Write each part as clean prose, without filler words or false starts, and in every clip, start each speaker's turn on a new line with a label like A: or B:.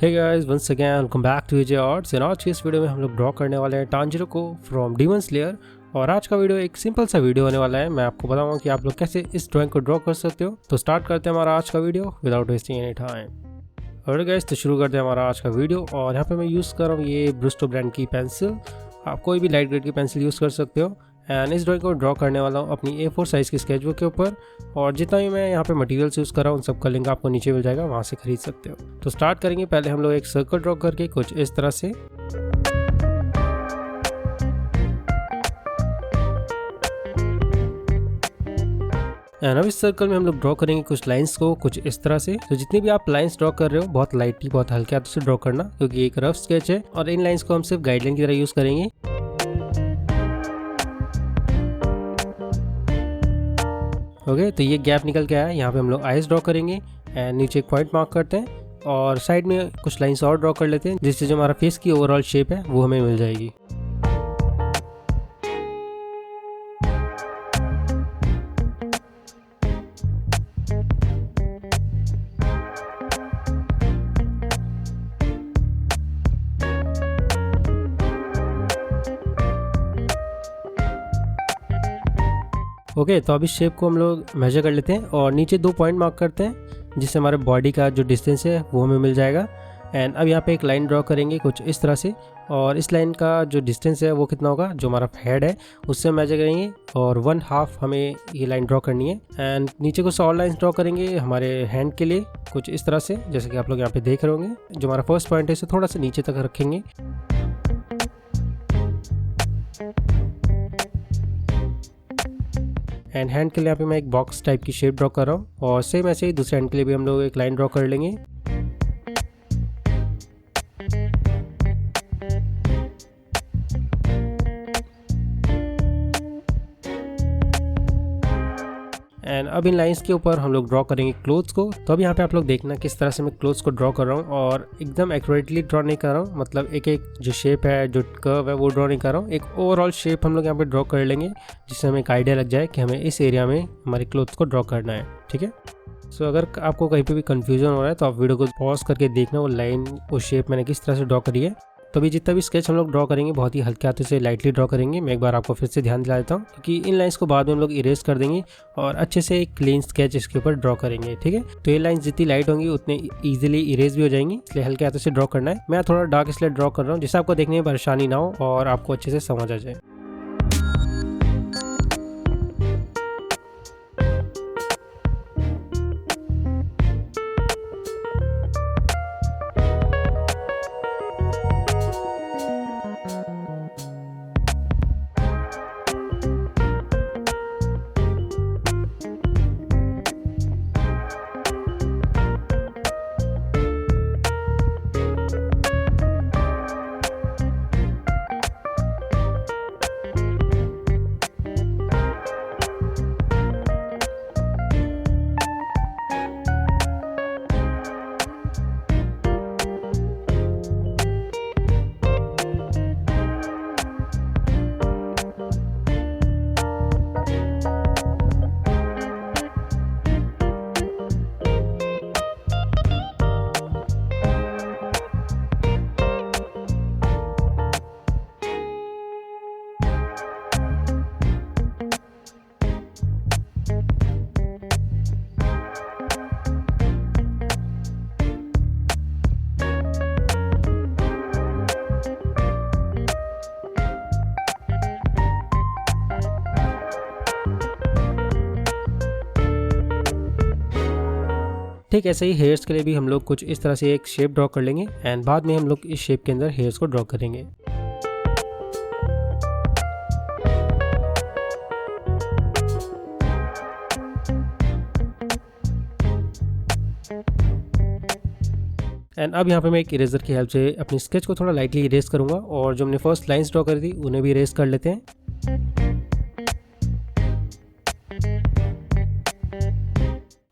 A: Hey guys, once again welcome back to AJ Arts. आज की इस वीडियो में हम लोग ड्रॉ करने वाले हैं टांजिरो को फ्रॉम डीमन स्लेयर। और आज का वीडियो एक सिंपल सा वीडियो होने वाला है। मैं आपको बताऊंगा कि आप लोग कैसे इस ड्राइंग को ड्रॉ कर सकते हो। तो स्टार्ट करते हैं हमारा आज का video without wasting any time. और गाइस, तो शुरू करते हैं हमारा आज का वीडियो। और यहाँ पे मैं यूज़ कर रहा हूँ ये ब्रिस्टो ब्रांड की पेंसिल। आप कोई भी लाइट ग्रेड की पेंसिल यूज़ कर सकते हो। एंड इस ड्राइंग को ड्रॉ करने वाला हूँ अपनी A4 साइज़ की स्केचबुक के ऊपर। और जितना भी मैं यहाँ पे मटेरियल्स यूज़ कर रहा हूँ उन सब का लिंक आपको नीचे मिल जाएगा, वहाँ से खरीद सकते हो। तो स्टार्ट करेंगे। पहले हम लोग एक सर्कल ड्रॉ करके कुछ इस तरह से। एंड अब इस सर्कल में हम लोग ड्रॉ करेंगे कुछ लाइंस को कुछ इस तरह से। तो जितनी भी आप लाइंस ड्रॉ कर रहे हो बहुत लाइटली, बहुत हल्के हाथों से ड्रॉ करना, क्योंकि एक रफ स्केच है और इन लाइंस को हम सिर्फ गाइडलाइन की तरह यूज़ करेंगे। ओके, तो ये गैप निकल के आया। यहाँ पे हम लोग आइज ड्रॉ करेंगे एंड नीचे एक पॉइंट मार्क करते हैं और साइड में कुछ लाइंस और ड्रॉ कर लेते हैं, जिससे जो हमारा फेस की ओवरऑल शेप है वो हमें मिल जाएगी। ओके, तो अब इस शेप को हम लोग मेजर कर लेते हैं और नीचे 2 पॉइंट मार्क करते हैं, जिससे हमारे बॉडी का जो डिस्टेंस है वो हमें मिल जाएगा। एंड अब यहाँ पे एक लाइन ड्रॉ करेंगे कुछ इस तरह से। और इस लाइन का जो डिस्टेंस है वो कितना होगा, जो हमारा हेड है उससे मेजर करेंगे और 1/2 हमें ये लाइन ड्रॉ करनी है। एंड नीचे कुछ और लाइन्स ड्रॉ करेंगे हमारे हैंड के लिए कुछ इस तरह से, जैसे कि आप लोग यहाँ पे देख रहे होंगे। जो हमारा फर्स्ट पॉइंट है इसे थोड़ा सा नीचे तक रखेंगे। एंड हैंड के लिए यहाँ पे मैं एक बॉक्स टाइप की शेप ड्रॉ कर रहा हूँ। और सेम ऐसे ही दूसरे हैंड के लिए भी हम लोग एक लाइन ड्रॉ कर लेंगे। एंड अब इन लाइंस के ऊपर हम लोग ड्रॉ करेंगे क्लोथ्स को। तो अब यहाँ पे आप लोग देखना किस तरह से मैं क्लोथ्स को ड्रॉ कर रहा हूँ। और एकदम एक्यूरेटली ड्रॉ नहीं कर रहा हूँ, मतलब एक एक जो शेप है, जो कर्व है वो ड्रॉ नहीं कर रहा हूँ। एक ओवरऑल शेप हम लोग यहाँ पे ड्रॉ कर लेंगे, जिससे हमें एक आइडिया लग जाए कि हमें इस एरिया में हमारे क्लोथ्स को ड्रॉ करना है। ठीक है। सो अगर आपको कहीं पे भी कंफ्यूजन हो रहा है तो आप वीडियो को पॉज करके देखना वो लाइन, वो शेप मैंने किस तरह से ड्रॉ करी है। तो अभी जितना भी स्केच हम लोग ड्रॉ करेंगे बहुत ही हल्के हाथों से लाइटली ड्रॉ करेंगे। मैं एक बार आपको फिर से ध्यान दिला देता हूँ, क्योंकि इन लाइंस को बाद में हम लोग इरेज कर देंगे और अच्छे से एक क्लीन स्केच इसके ऊपर ड्रॉ करेंगे। ठीक है। तो ये लाइंस जितनी लाइट होंगी उतने इजीली इरेज भी हो जाएंगी, इसलिए हल्के हाथों से ड्रॉ करना है। मैं थोड़ा डार्क इसलिए ड्रॉ कर रहा हूँ जिससे आपको देखने में परेशानी ना हो और आपको अच्छे से समझ आ जाए। ठीक ऐसे ही हेयर्स के लिए भी हम लोग कुछ इस तरह से एक शेप ड्रॉ कर लेंगे एंड बाद में हम लोग इस शेप के अंदर हेयर्स को ड्रॉ करेंगे। एंड अब यहाँ पे मैं एक इरेजर की हेल्प से अपनी स्केच को थोड़ा लाइटली इरेज करूँगा और जो हमने फर्स्ट लाइंस ड्रॉ करी थी उन्हें भी इरेज कर लेते हैं।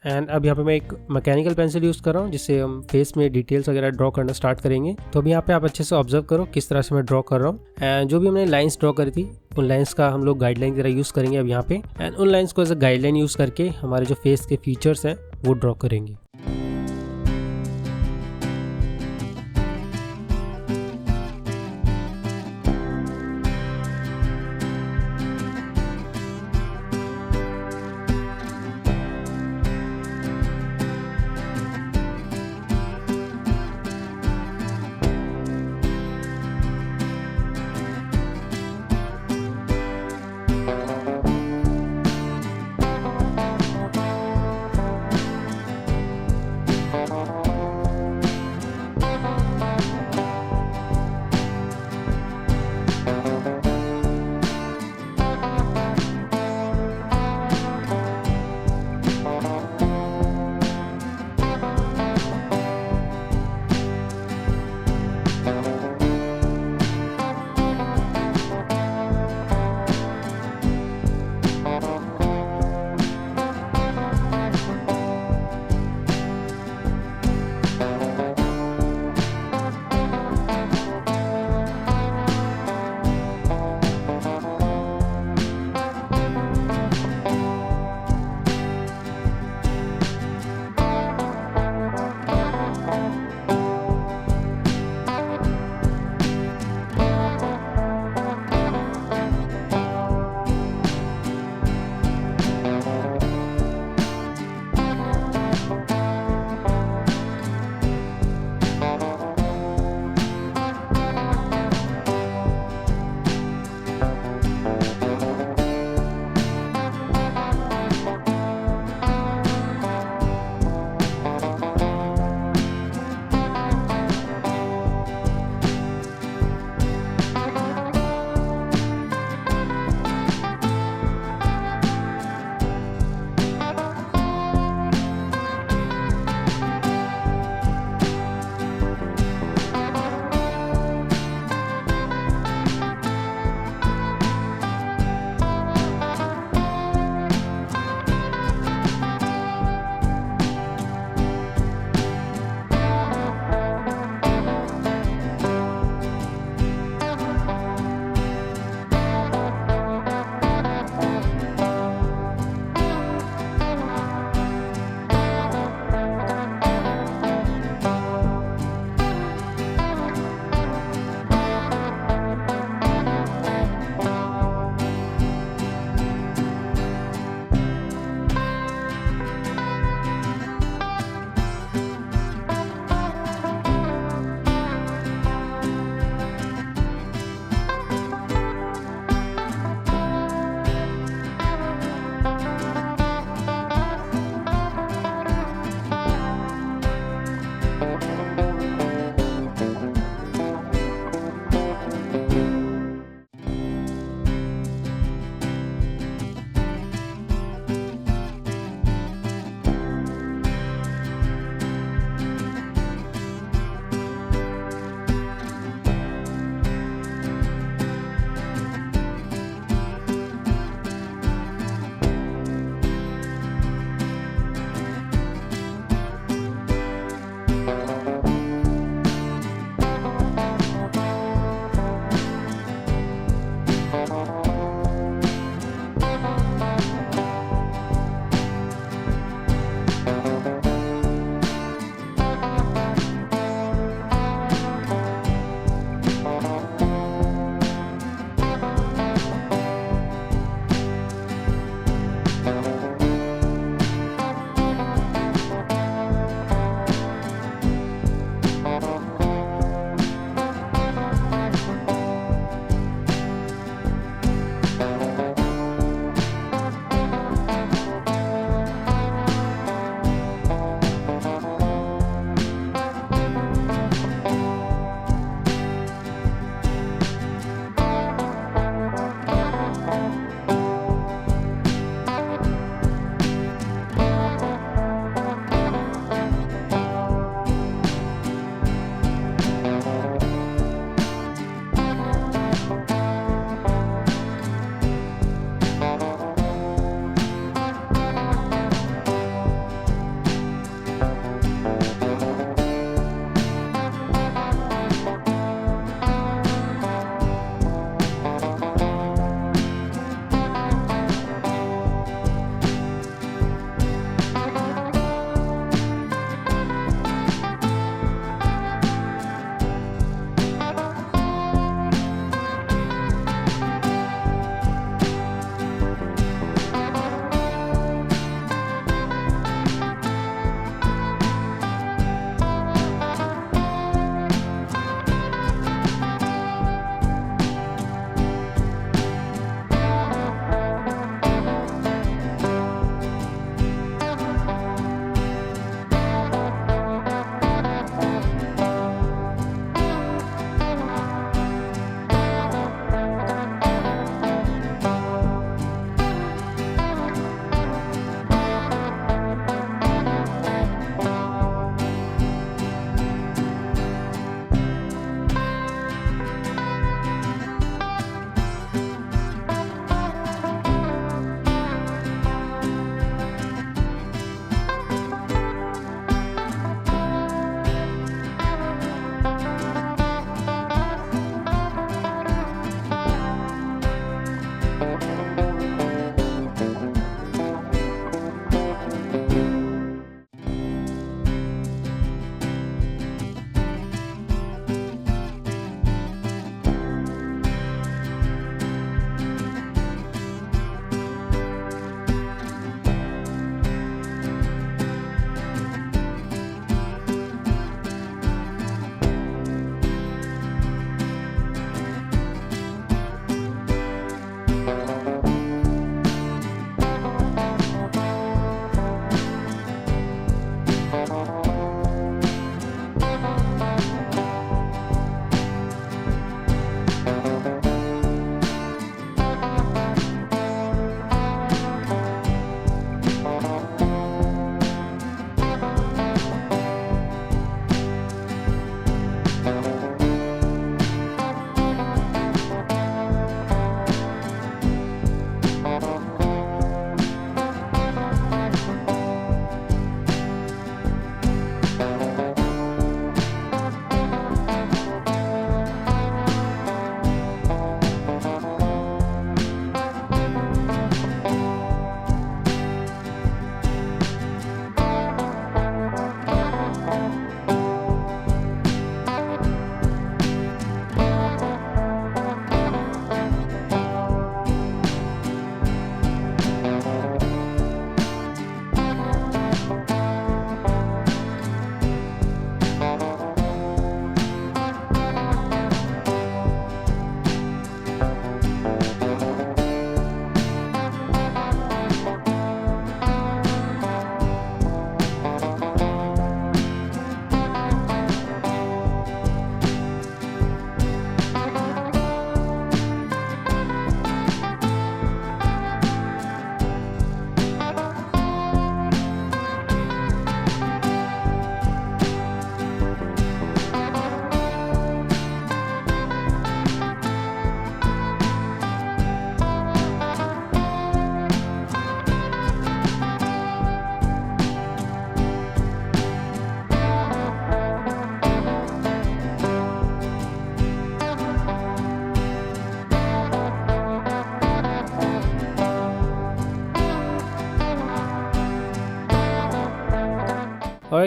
A: एंड अब यहाँ पे मैं एक मैकेनिकल पेंसिल यूज़ कर रहा हूँ जिससे हम फेस में डिटेल्स वगैरह ड्रॉ करना स्टार्ट करेंगे। तो अब यहाँ पे आप अच्छे से ऑब्जर्व करो किस तरह से मैं ड्रॉ कर रहा हूँ। एंड जो भी हमने लाइंस ड्रॉ करी थी उन लाइंस का हम लोग गाइडलाइन की तरह यूज़ करेंगे अब यहाँ पे। एंड उन लाइंस को एज अ गाइडलाइन यूज़ करके हमारे जो फेस के फीचर्स हैं वो ड्रॉ करेंगे।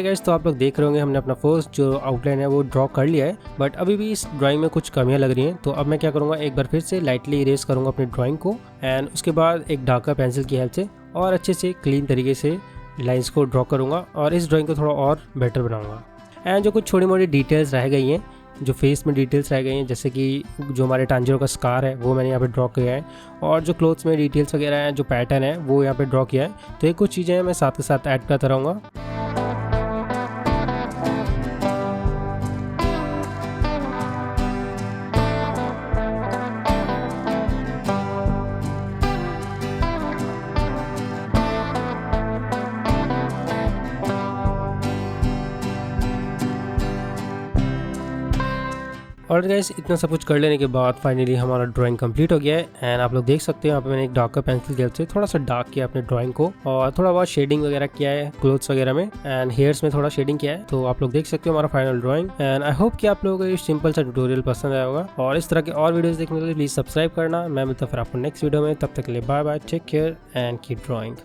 A: और गाइस तो आप लोग देख रहे होंगे हमने अपना फर्स्ट जो आउटलाइन है वो ड्रॉ कर लिया है, बट अभी भी इस ड्राइंग में कुछ कमियां लग रही हैं। तो अब मैं क्या करूँगा, एक बार फिर से लाइटली इरेज करूँगा अपनी ड्राइंग को एंड उसके बाद एक डार्कर पेंसिल की हेल्प से और अच्छे से क्लीन तरीके से लाइन्स को ड्रॉ करूँगा और इस ड्राइंग को थोड़ा और बेटर बनाऊँगा। एंड जो कुछ छोटी मोटी डिटेल्स रह गई हैं, जो फेस में डिटेल्स रह गई हैं, जैसे कि जो हमारे टांजरो का स्कार है वो मैंने यहाँ पे ड्रॉ किया है, और जो क्लोथ्स में डिटेल्स वगैरह हैं, जो पैटर्न है वो यहाँ पे ड्रॉ किया है। तो ये कुछ चीज़ें मैं साथ के साथ ऐड करता रहूँगा। और गाइस इतना सब कुछ कर लेने के बाद फाइनली हमारा ड्राइंग कंप्लीट हो गया है। एंड आप लोग देख सकते हो यहाँ पे मैंने एक डार्कर पेंसिल की हेल्प से थोड़ा सा डार्क किया अपने ड्राइंग को और थोड़ा बहुत शेडिंग वगैरह किया है क्लोथ्स वगैरह में एंड हेयर्स में थोड़ा शेडिंग किया है। तो आप लोग देख सकते हो हमारा final drawing. And I hope कि आप लोगों को ये सिंपल सा ट्यूटोरियल पसंद आया होगा, और इस तरह के और वीडियोस देखने के लिए प्लीज सब्सक्राइब करना। मैं मिलता फिर आपको नेक्स्ट वीडियो में, तब तक के लिए bye bye, take care and keep drawing.